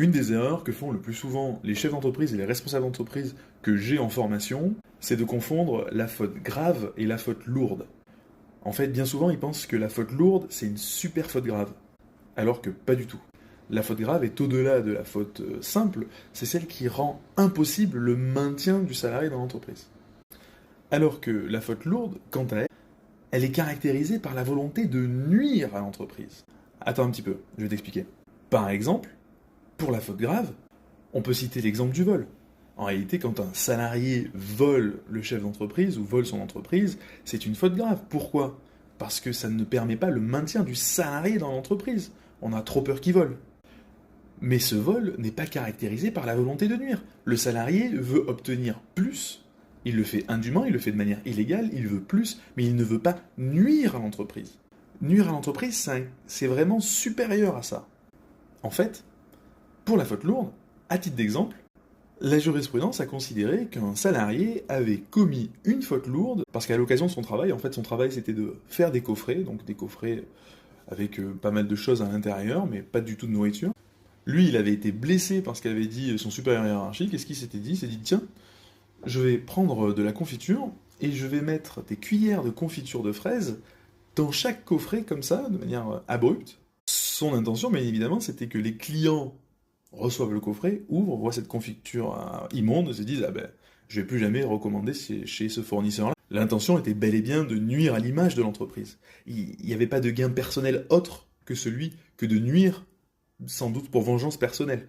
Une des erreurs que font le plus souvent les chefs d'entreprise et les responsables d'entreprise que j'ai en formation, c'est de confondre la faute grave et la faute lourde. En fait, bien souvent, ils pensent que la faute lourde, c'est une super faute grave. Alors que pas du tout. La faute grave est au-delà de la faute simple, c'est celle qui rend impossible le maintien du salarié dans l'entreprise. Alors que la faute lourde, quant à elle, elle est caractérisée par la volonté de nuire à l'entreprise. Attends un petit peu, je vais t'expliquer. Par exemple, pour la faute grave, on peut citer l'exemple du vol. En réalité, quand un salarié vole le chef d'entreprise ou vole son entreprise, c'est une faute grave. Pourquoi ? Parce que ça ne permet pas le maintien du salarié dans l'entreprise. On a trop peur qu'il vole. Mais ce vol n'est pas caractérisé par la volonté de nuire. Le salarié veut obtenir plus, il le fait indûment, il le fait de manière illégale, il veut plus, mais il ne veut pas nuire à l'entreprise. Nuire à l'entreprise, c'est vraiment supérieur à ça. En fait, pour la faute lourde, à titre d'exemple, la jurisprudence a considéré qu'un salarié avait commis une faute lourde parce qu'à l'occasion de son travail, en fait son travail c'était de faire des coffrets, donc des coffrets avec pas mal de choses à l'intérieur, mais pas du tout de nourriture. Lui, il avait été blessé par ce qu'avait dit son supérieur hiérarchique, et ce qu'il s'était dit, il s'est dit, tiens, je vais prendre de la confiture, et je vais mettre des cuillères de confiture de fraises dans chaque coffret, comme ça, de manière abrupte. Son intention, bien évidemment, c'était que les clients reçoivent le coffret, ouvrent, voient cette confiture immonde, et se disent, ah ben, je vais plus jamais recommander chez ce fournisseur-là. L'intention était bel et bien de nuire à l'image de l'entreprise. Il n'y avait pas de gain personnel autre que celui que de nuire, sans doute pour vengeance personnelle.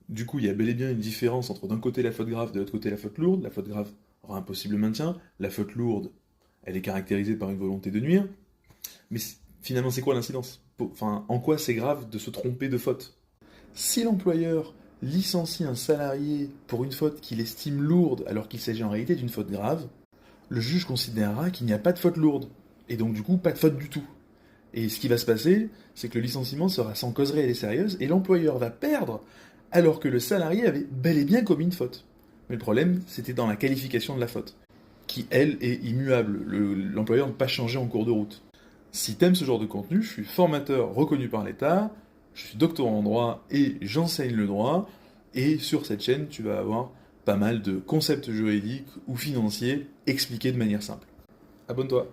Du coup, il y a bel et bien une différence entre d'un côté la faute grave, de l'autre côté la faute lourde. La faute grave rend impossible le maintien. La faute lourde, elle est caractérisée par une volonté de nuire. Mais finalement, c'est quoi l'incidence ? Enfin, en quoi c'est grave de se tromper de faute ? Si l'employeur licencie un salarié pour une faute qu'il estime lourde alors qu'il s'agit en réalité d'une faute grave, le juge considérera qu'il n'y a pas de faute lourde, et donc du coup pas de faute du tout. Et ce qui va se passer, c'est que le licenciement sera sans cause réelle et sérieuse, et l'employeur va perdre, alors que le salarié avait bel et bien commis une faute. Mais le problème, c'était dans la qualification de la faute, qui, elle, est immuable. L'employeur ne peut pas changer en cours de route. Si t'aimes ce genre de contenu, je suis formateur reconnu par l'État, je suis doctorant en droit et j'enseigne le droit, et sur cette chaîne, tu vas avoir pas mal de concepts juridiques ou financiers expliqués de manière simple. Abonne-toi.